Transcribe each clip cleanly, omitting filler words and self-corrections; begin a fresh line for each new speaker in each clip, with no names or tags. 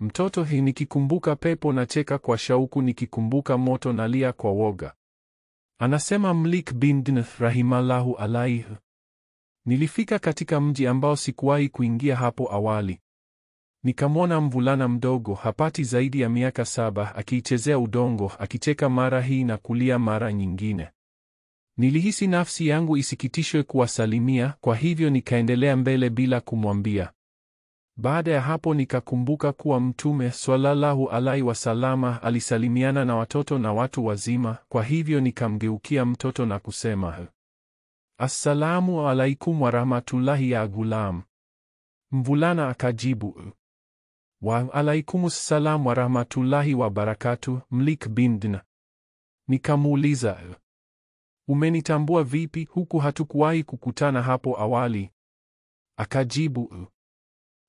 Mtoto hii nikikumbuka pepo nacheka kwa shauku, nikikumbuka moto nalia kwa woga. Anasema Mlik bin Dinf rahimallahu alaihi. Nilifika katika mji ambao sikuwahi kuingia hapo awali. Nikamwona mvulana mdogo, hapati zaidi ya miaka 7, akiichezea udongo, akicheka mara hii na kulia mara nyingine. Nilihisi nafsi yangu isikitishwe kuwasalimia, kwa hivyo nikaendelea mbele bila kumwambia. Baada ya hapo nikakumbuka kuwa Mtume sallallahu alaihi wasallama alisalimiana na watoto na watu wazima, kwa hivyo nikamgeukia mtoto na kusema, Assalamu alaikum wa rahmatullahi ya gulam. Mvulana akajibu, wa alaikumus salam wa rahmatullahi wa barakatuh, Mlik bin Dinf. Nikamuuliza, umenitambua vipi, huku hatukuwahi kukutana hapo awali? Akajibu,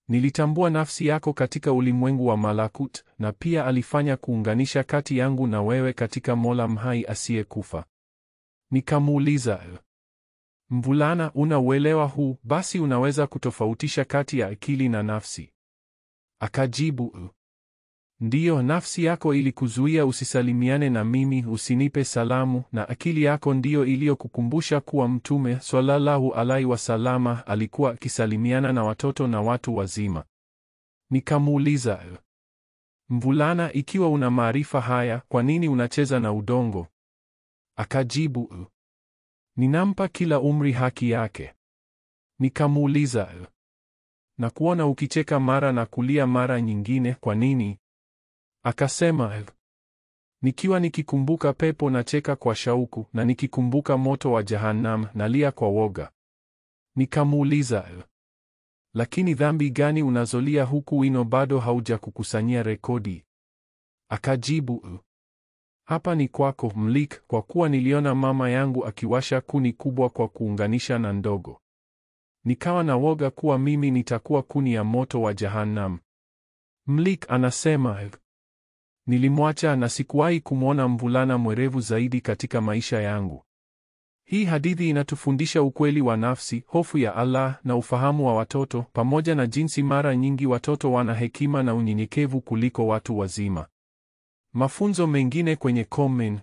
nilitambua nafsi yako katika ulimwengu wa malakut, na pia alifanya kuunganisha kati yangu na wewe katika Mola mhai asiyekufa. Nikamuuliza, mvulana, una uelewa huu, basi unaweza kutofautisha kati ya akili na nafsi? Akajibu, ndiyo, nafsi yako ilikuzuia usisalimiane na mimi, usinipe salamu, na akili yako ndiyo iliyokukumbusha kuwa Mtume sallallahu alaihi wasallama alikuwa akisalimiana na watoto na watu wazima. Nikamuuliza, mvulana, ikiwa una maarifa haya, kwa nini unacheza na udongo? Akajibu, ninampa kila umri haki yake. Nikamuuliza, na kuona ukicheka mara na kulia mara nyingine, kwa nini? Akasema, nikiwa nikikumbuka pepo nacheka kwa shauku, na nikikumbuka moto wa Jahannam nalia kwa woga. Nikamuuliza, lakini dhambi gani unazolia huku wino bado haujakukusanyia rekodi? Akajibu, hapa ni kwako Mlik, kwa kuwa niliona mama yangu akiwasha kuni kubwa kwa kuunganisha na ndogo. Nikawa na woga kuwa mimi nitakuwa kuni ya moto wa Jahannam. Mlik anasema, nilimwacha na sikuwahi kumwona mvulana mwerevu zaidi katika maisha yangu. Hii hadithi inatufundisha ukweli wa nafsi, hofu ya Allah na ufahamu wa watoto, pamoja na jinsi mara nyingi watoto wana hekima na unyenyekevu kuliko watu wazima. Mafunzo mengine kwenye comment.